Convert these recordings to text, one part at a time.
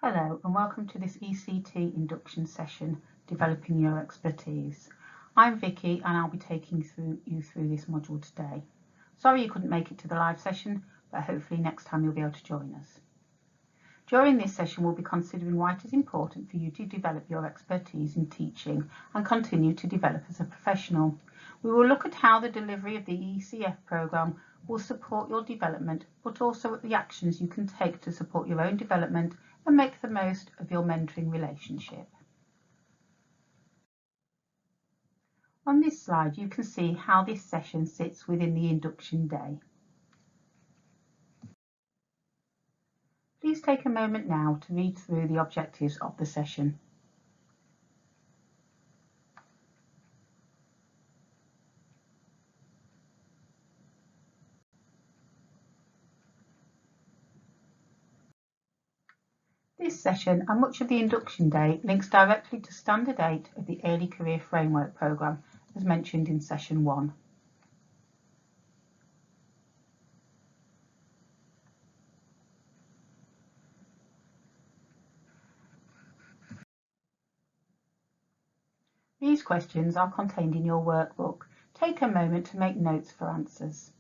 Hello and welcome to this ECT Induction session, Developing Your Expertise. I'm Vicky and I'll be taking you through this module today. Sorry you couldn't make it to the live session, but hopefully next time you'll be able to join us. During this session we'll be considering why it is important for you to develop your expertise in teaching and continue to develop as a professional. We will look at how the delivery of the ECF programme will support your development, but also at the actions you can take to support your own development and make the most of your mentoring relationship. On this slide you can see how this session sits within the induction day. Please take a moment now to read through the objectives of the session. This session and much of the induction day links directly to Standard 8 of the Early Career Framework programme as mentioned in session 1. These questions are contained in your workbook. Take a moment to make notes for answers.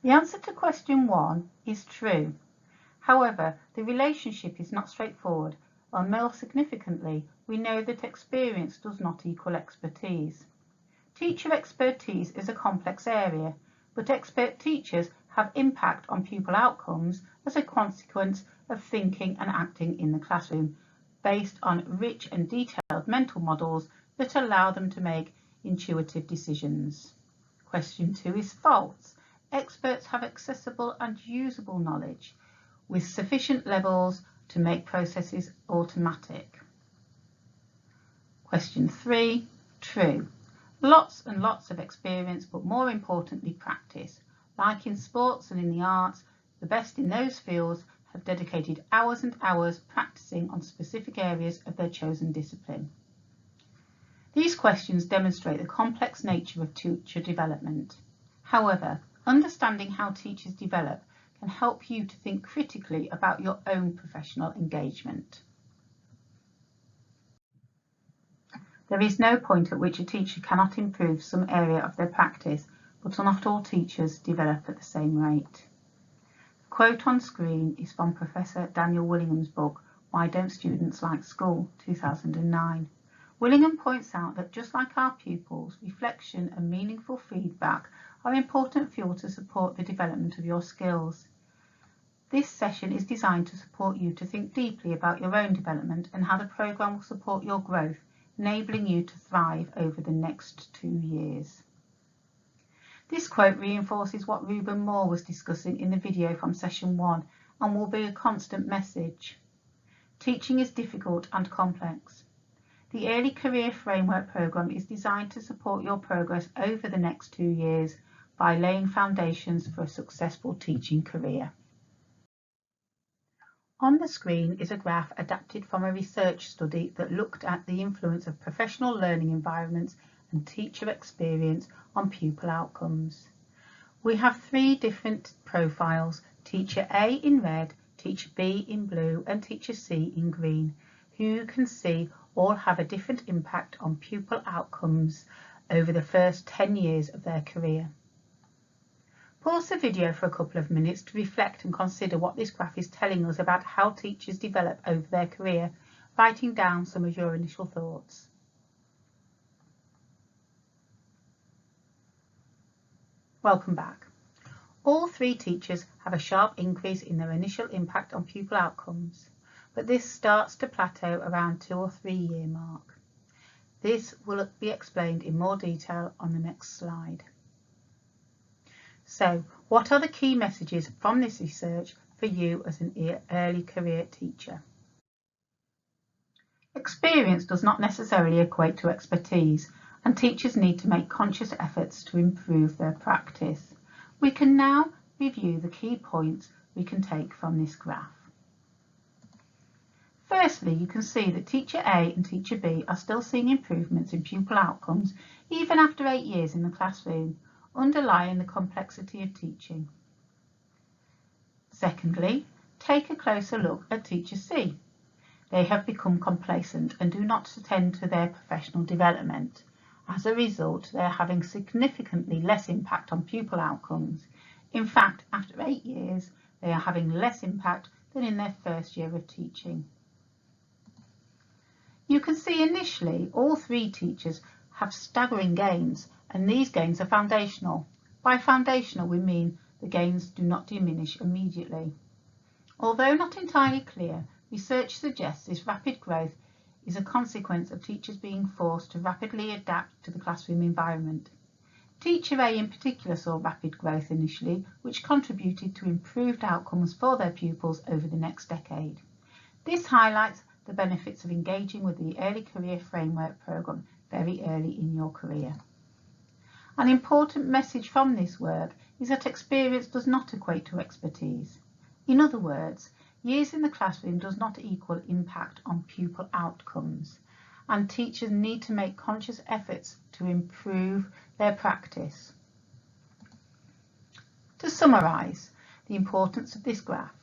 The answer to question 1 is true. However, the relationship is not straightforward, and more significantly, we know that experience does not equal expertise. Teacher expertise is a complex area, but expert teachers have impact on pupil outcomes as a consequence of thinking and acting in the classroom, based on rich and detailed mental models that allow them to make intuitive decisions. Question 2 is false. Experts have accessible and usable knowledge with sufficient levels to make processes automatic. Question 3, true. Lots and lots of experience, but more importantly practice. Like in sports and in the arts, the best in those fields have dedicated hours and hours practicing on specific areas of their chosen discipline. These questions demonstrate the complex nature of teacher development. However, understanding how teachers develop can help you to think critically about your own professional engagement. There is no point at which a teacher cannot improve some area of their practice, but not all teachers develop at the same rate. The quote on screen is from Professor Daniel Willingham's book, Why Don't Students Like School, 2009. Willingham points out that just like our pupils, reflection and meaningful feedback are important fuel to support the development of your skills. This session is designed to support you to think deeply about your own development and how the programme will support your growth, enabling you to thrive over the next 2 years. This quote reinforces what Ruben Moore was discussing in the video from session 1 and will be a constant message. Teaching is difficult and complex. The Early Career Framework programme is designed to support your progress over the next 2 years by laying foundations for a successful teaching career. On the screen is a graph adapted from a research study that looked at the influence of professional learning environments and teacher experience on pupil outcomes. We have 3 different profiles, Teacher A in red, Teacher B in blue and Teacher C in green, who you can see all have a different impact on pupil outcomes over the first 10 years of their career. Pause the video for a couple of minutes to reflect and consider what this graph is telling us about how teachers develop over their career, writing down some of your initial thoughts. Welcome back. All 3 teachers have a sharp increase in their initial impact on pupil outcomes, but this starts to plateau around 2 or 3 year mark. This will be explained in more detail on the next slide. So, what are the key messages from this research for you as an early career teacher? Experience does not necessarily equate to expertise, and teachers need to make conscious efforts to improve their practice. We can now review the key points we can take from this graph. Firstly, you can see that Teacher A and Teacher B are still seeing improvements in pupil outcomes even after 8 years in the classroom, underlying the complexity of teaching. Secondly, take a closer look at Teacher C. They have become complacent and do not attend to their professional development. As a result, they are having significantly less impact on pupil outcomes. In fact, after 8 years, they are having less impact than in their first year of teaching. You can see initially all 3 teachers have staggering gains, and these gains are foundational. By foundational, we mean the gains do not diminish immediately. Although not entirely clear, research suggests this rapid growth is a consequence of teachers being forced to rapidly adapt to the classroom environment. Teacher A in particular saw rapid growth initially, which contributed to improved outcomes for their pupils over the next decade. This highlights the benefits of engaging with the Early Career Framework programme very early in your career. An important message from this work is that experience does not equate to expertise. In other words, years in the classroom does not equal impact on pupil outcomes, and teachers need to make conscious efforts to improve their practice. To summarise the importance of this graph,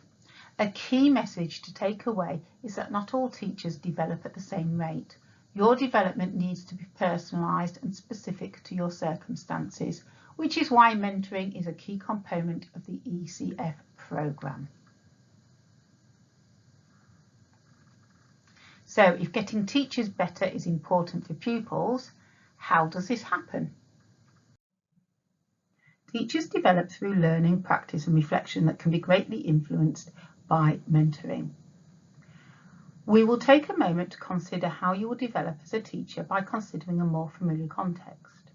a key message to take away is that not all teachers develop at the same rate. Your development needs to be personalised and specific to your circumstances, which is why mentoring is a key component of the ECF programme. So if getting teachers better is important for pupils, how does this happen? Teachers develop through learning, practice and reflection that can be greatly influenced by mentoring. We will take a moment to consider how you will develop as a teacher by considering a more familiar context.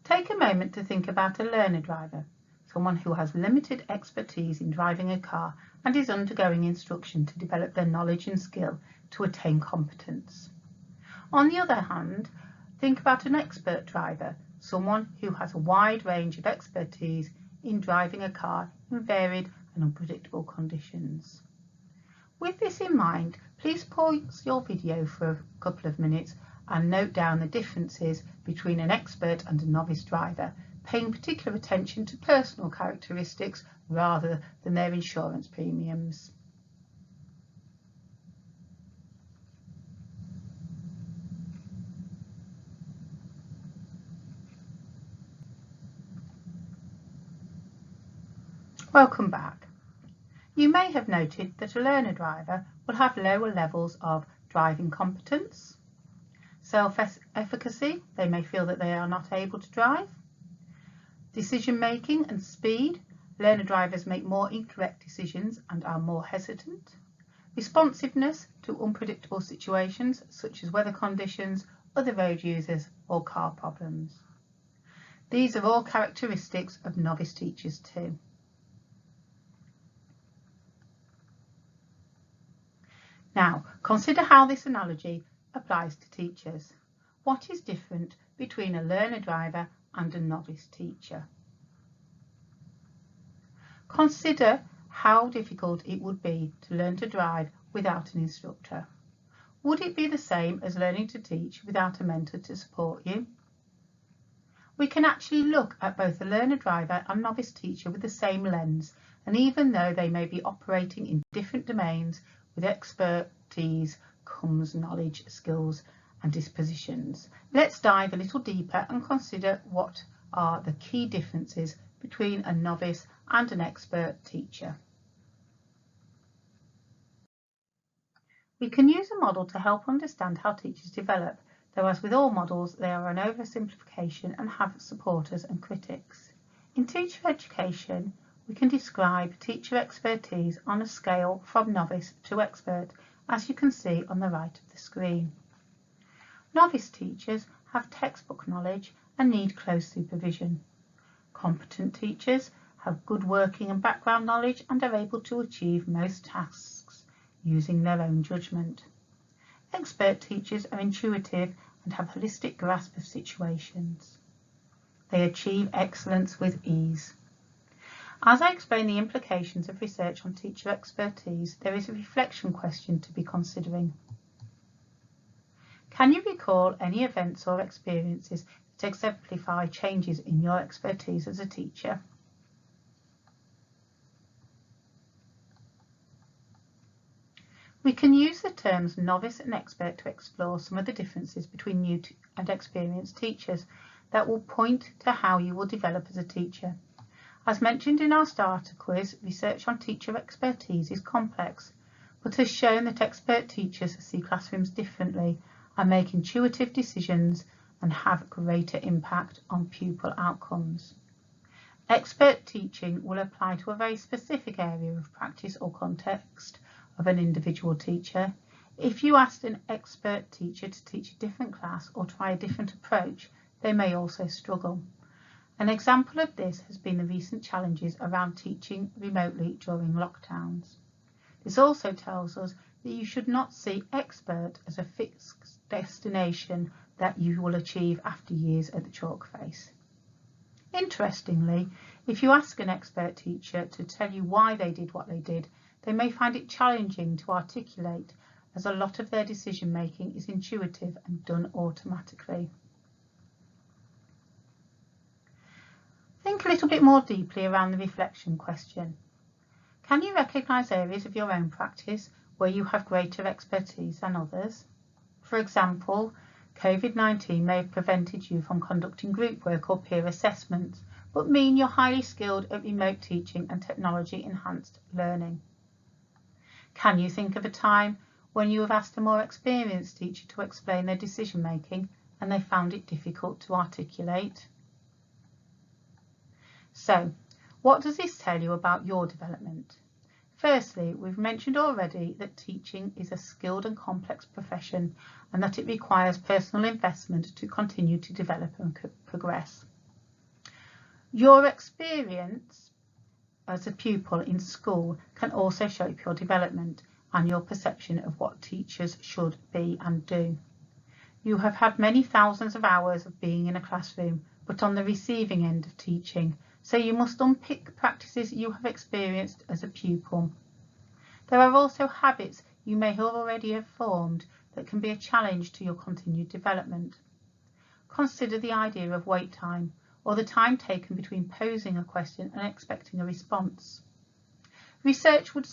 Take a moment to think about a learner driver, someone who has limited expertise in driving a car and is undergoing instruction to develop their knowledge and skill to attain competence. On the other hand, think about an expert driver, someone who has a wide range of expertise in driving a car in varied and unpredictable conditions. With this in mind, please pause your video for a couple of minutes and note down the differences between an expert and a novice driver, paying particular attention to personal characteristics rather than their insurance premiums. Welcome back. You may have noted that a learner driver will have lower levels of driving competence, self-efficacy, they may feel that they are not able to drive, decision making and speed, learner drivers make more incorrect decisions and are more hesitant, responsiveness to unpredictable situations such as weather conditions, other road users or car problems. These are all characteristics of novice teachers too. Now, consider how this analogy applies to teachers. What is different between a learner driver and a novice teacher? Consider how difficult it would be to learn to drive without an instructor. Would it be the same as learning to teach without a mentor to support you? We can actually look at both a learner driver and novice teacher with the same lens, and even though they may be operating in different domains, with expertise comes knowledge, skills and dispositions. Let's dive a little deeper and consider what are the key differences between a novice and an expert teacher. We can use a model to help understand how teachers develop, though as with all models they are an oversimplification and have supporters and critics. In teacher education, we can describe teacher expertise on a scale from novice to expert, as you can see on the right of the screen. Novice teachers have textbook knowledge and need close supervision. Competent teachers have good working and background knowledge and are able to achieve most tasks using their own judgment. Expert teachers are intuitive and have holistic grasp of situations. They achieve excellence with ease. As I explain the implications of research on teacher expertise, there is a reflection question to be considering. Can you recall any events or experiences that exemplify changes in your expertise as a teacher? We can use the terms novice and expert to explore some of the differences between new and experienced teachers that will point to how you will develop as a teacher. As mentioned in our starter quiz, research on teacher expertise is complex, but has shown that expert teachers see classrooms differently and make intuitive decisions and have greater impact on pupil outcomes. Expert teaching will apply to a very specific area of practice or context of an individual teacher. If you asked an expert teacher to teach a different class or try a different approach, they may also struggle. An example of this has been the recent challenges around teaching remotely during lockdowns. This also tells us that you should not see expert as a fixed destination that you will achieve after years at the chalk face. Interestingly, if you ask an expert teacher to tell you why they did what they did, they may find it challenging to articulate, as a lot of their decision making is intuitive and done automatically. Think a little bit more deeply around the reflection question. Can you recognise areas of your own practice where you have greater expertise than others? For example, COVID-19 may have prevented you from conducting group work or peer assessments, but mean you're highly skilled at remote teaching and technology-enhanced learning. Can you think of a time when you have asked a more experienced teacher to explain their decision-making and they found it difficult to articulate? So, what does this tell you about your development? Firstly, we've mentioned already that teaching is a skilled and complex profession and that it requires personal investment to continue to develop and progress. Your experience as a pupil in school can also shape your development and your perception of what teachers should be and do. You have had many thousands of hours of being in a classroom, but on the receiving end of teaching, so you must unpick practices you have experienced as a pupil. There are also habits you may already have formed that can be a challenge to your continued development. Consider the idea of wait time, or the time taken between posing a question and expecting a response. Research would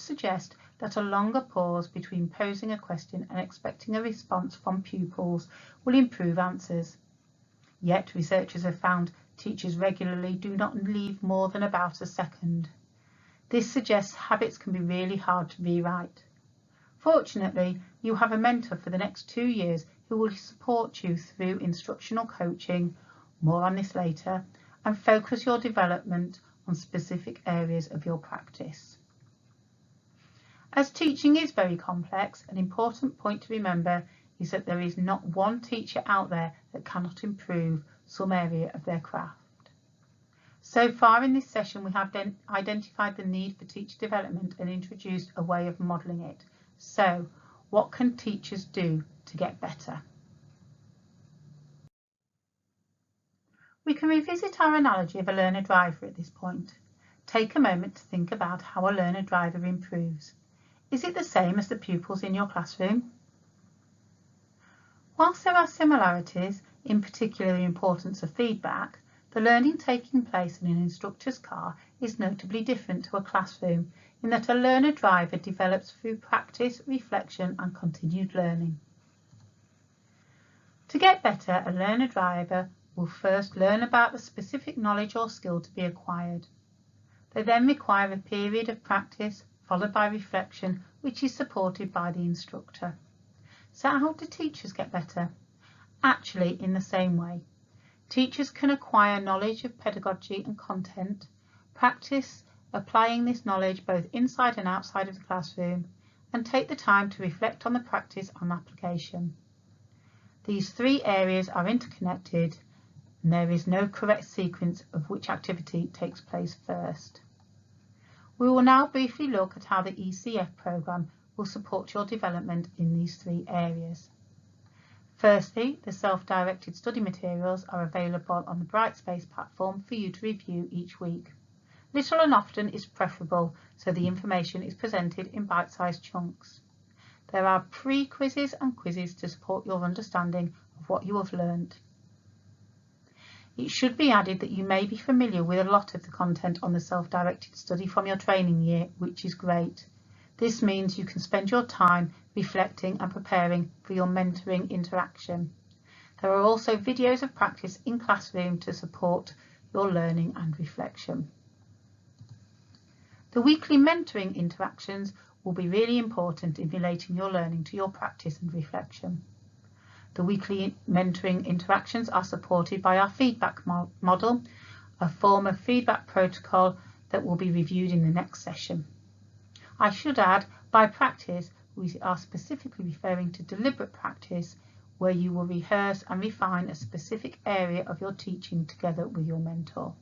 suggest that a longer pause between posing a question and expecting a response from pupils will improve answers. Yet researchers have found teachers regularly do not leave more than about a second. This suggests habits can be really hard to rewrite. Fortunately, you have a mentor for the next 2 years who will support you through instructional coaching, more on this later, and focus your development on specific areas of your practice. As teaching is very complex, an important point to remember is that there is not one teacher out there that cannot improve some area of their craft. So far in this session, we have identified the need for teacher development and introduced a way of modelling it. So, what can teachers do to get better? We can revisit our analogy of a learner driver at this point. Take a moment to think about how a learner driver improves. Is it the same as the pupils in your classroom? Whilst there are similarities, in particular the importance of feedback, the learning taking place in an instructor's car is notably different to a classroom in that a learner driver develops through practice, reflection and continued learning. To get better, a learner driver will first learn about the specific knowledge or skill to be acquired. They then require a period of practice followed by reflection, which is supported by the instructor. So how do teachers get better? Actually, in the same way. Teachers can acquire knowledge of pedagogy and content, practice applying this knowledge both inside and outside of the classroom, and take the time to reflect on the practice and application. These 3 areas are interconnected, and there is no correct sequence of which activity takes place first. We will now briefly look at how the ECF programme will support your development in these 3 areas. Firstly, the self-directed study materials are available on the Brightspace platform for you to review each week. Little and often is preferable, so the information is presented in bite-sized chunks. There are pre-quizzes and quizzes to support your understanding of what you have learned. It should be added that you may be familiar with a lot of the content on the self-directed study from your training year, which is great. This means you can spend your time reflecting and preparing for your mentoring interaction. There are also videos of practice in classroom to support your learning and reflection. The weekly mentoring interactions will be really important in relating your learning to your practice and reflection. The weekly mentoring interactions are supported by our feedback model, a form of feedback protocol that will be reviewed in the next session. I should add, by practice, we are specifically referring to deliberate practice, where you will rehearse and refine a specific area of your teaching together with your mentor.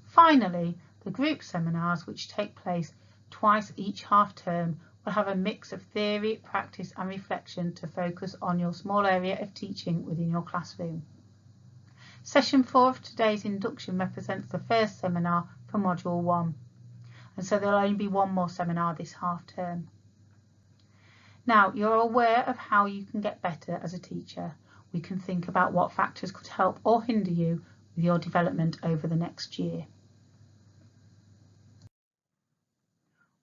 Finally, the group seminars, which take place twice each half term, will have a mix of theory, practice and reflection to focus on your small area of teaching within your classroom. Session 4 of today's induction represents the first seminar for Module 1, and so there will only be one more seminar this half term. Now, you're aware of how you can get better as a teacher. We can think about what factors could help or hinder you with your development over the next year.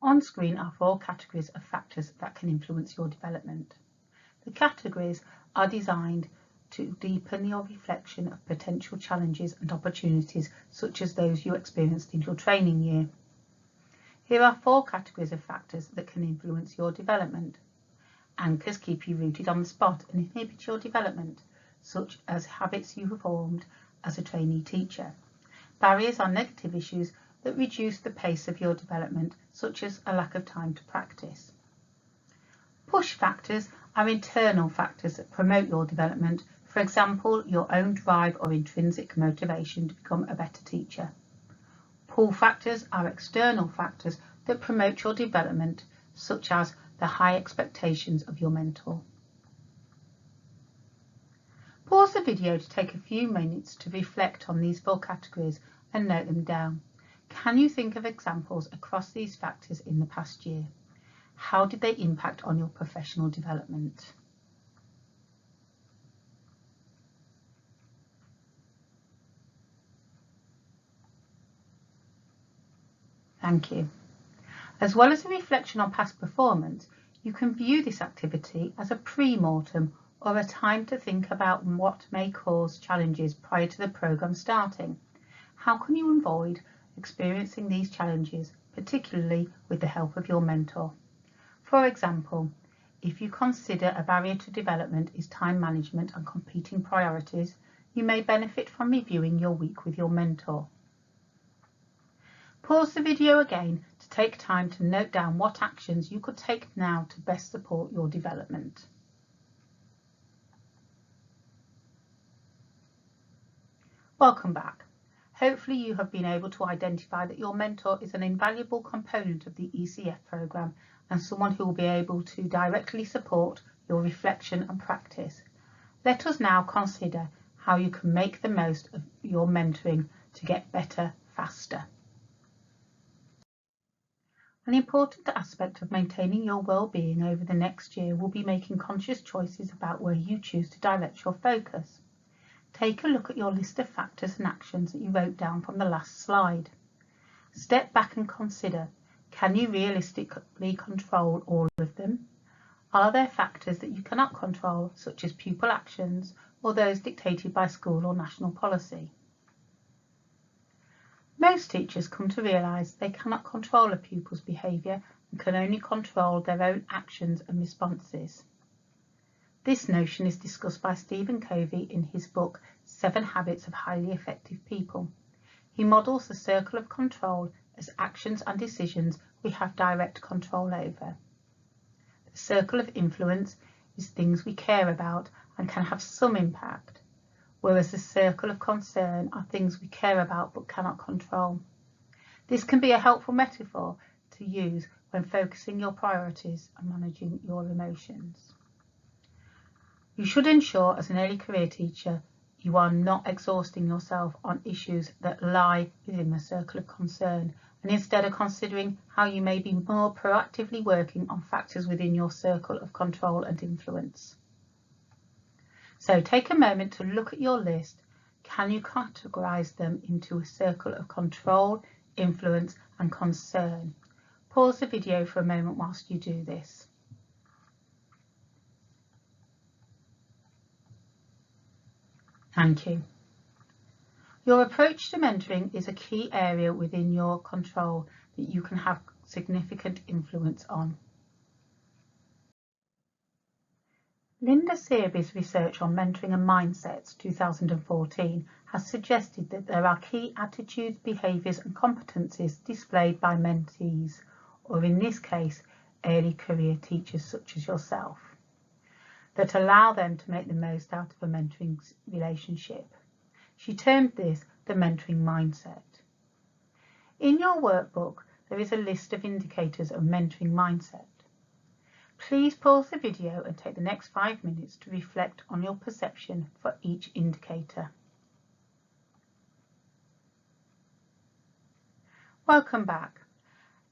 On screen are 4 categories of factors that can influence your development. The categories are designed to deepen your reflection of potential challenges and opportunities such as those you experienced in your training year. Here are 4 categories of factors that can influence your development. Anchors keep you rooted on the spot and inhibit your development, such as habits you have formed as a trainee teacher. Barriers are negative issues that reduce the pace of your development, such as a lack of time to practice. Push factors are internal factors that promote your development, for example, your own drive or intrinsic motivation to become a better teacher. Pull factors are external factors that promote your development, such as the high expectations of your mentor. Pause the video to take a few minutes to reflect on these 4 categories and note them down. Can you think of examples across these factors in the past year? How did they impact on your professional development? Thank you. As well as a reflection on past performance, you can view this activity as a pre-mortem or a time to think about what may cause challenges prior to the programme starting. How can you avoid experiencing these challenges, particularly with the help of your mentor? For example, if you consider a barrier to development is time management and competing priorities, you may benefit from reviewing your week with your mentor. Pause the video again to take time to note down what actions you could take now to best support your development. Welcome back. Hopefully you have been able to identify that your mentor is an invaluable component of the ECF programme and someone who will be able to directly support your reflection and practice. Let us now consider how you can make the most of your mentoring to get better faster. An important aspect of maintaining your well-being over the next year will be making conscious choices about where you choose to direct your focus. Take a look at your list of factors and actions that you wrote down from the last slide. Step back and consider, can you realistically control all of them? Are there factors that you cannot control, such as pupil actions or those dictated by school or national policy? Most teachers come to realise they cannot control a pupil's behaviour and can only control their own actions and responses. This notion is discussed by Stephen Covey in his book 7 Habits of Highly Effective People. He models the circle of control as actions and decisions we have direct control over. The circle of influence is things we care about and can have some impact, whereas the circle of concern are things we care about but cannot control. This can be a helpful metaphor to use when focusing your priorities and managing your emotions. You should ensure as an early career teacher you are not exhausting yourself on issues that lie within the circle of concern and instead are considering how you may be more proactively working on factors within your circle of control and influence. So take a moment to look at your list. Can you categorise them into a circle of control, influence and concern? Pause the video for a moment whilst you do this. Thank you. Your approach to mentoring is a key area within your control that you can have significant influence on. Linda Searby's research on mentoring and mindsets 2014 has suggested that there are key attitudes, behaviours and competencies displayed by mentees, or in this case, early career teachers such as yourself, that allow them to make the most out of a mentoring relationship. She termed this the mentoring mindset. In your workbook, there is a list of indicators of mentoring mindset. Please pause the video and take the next 5 minutes to reflect on your perception for each indicator. Welcome back.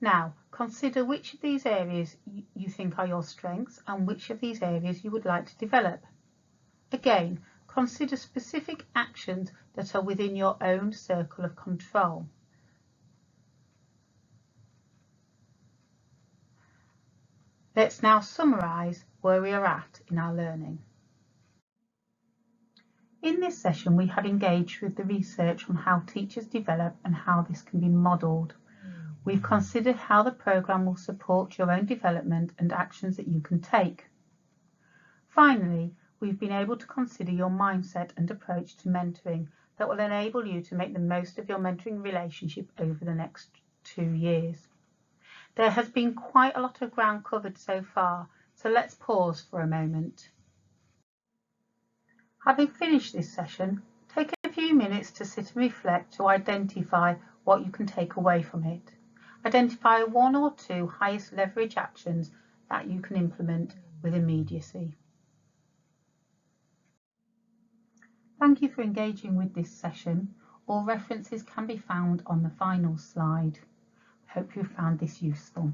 Now, consider which of these areas you think are your strengths and which of these areas you would like to develop. Again, consider specific actions that are within your own circle of control. Let's now summarise where we are at in our learning. In this session, we have engaged with the research on how teachers develop and how this can be modelled. We've considered how the programme will support your own development and actions that you can take. Finally, we've been able to consider your mindset and approach to mentoring that will enable you to make the most of your mentoring relationship over the next 2 years. There has been quite a lot of ground covered so far, so let's pause for a moment. Having finished this session, take a few minutes to sit and reflect to identify what you can take away from it. Identify 1 or 2 highest leverage actions that you can implement with immediacy. Thank you for engaging with this session. All references can be found on the final slide. Hope you found this useful.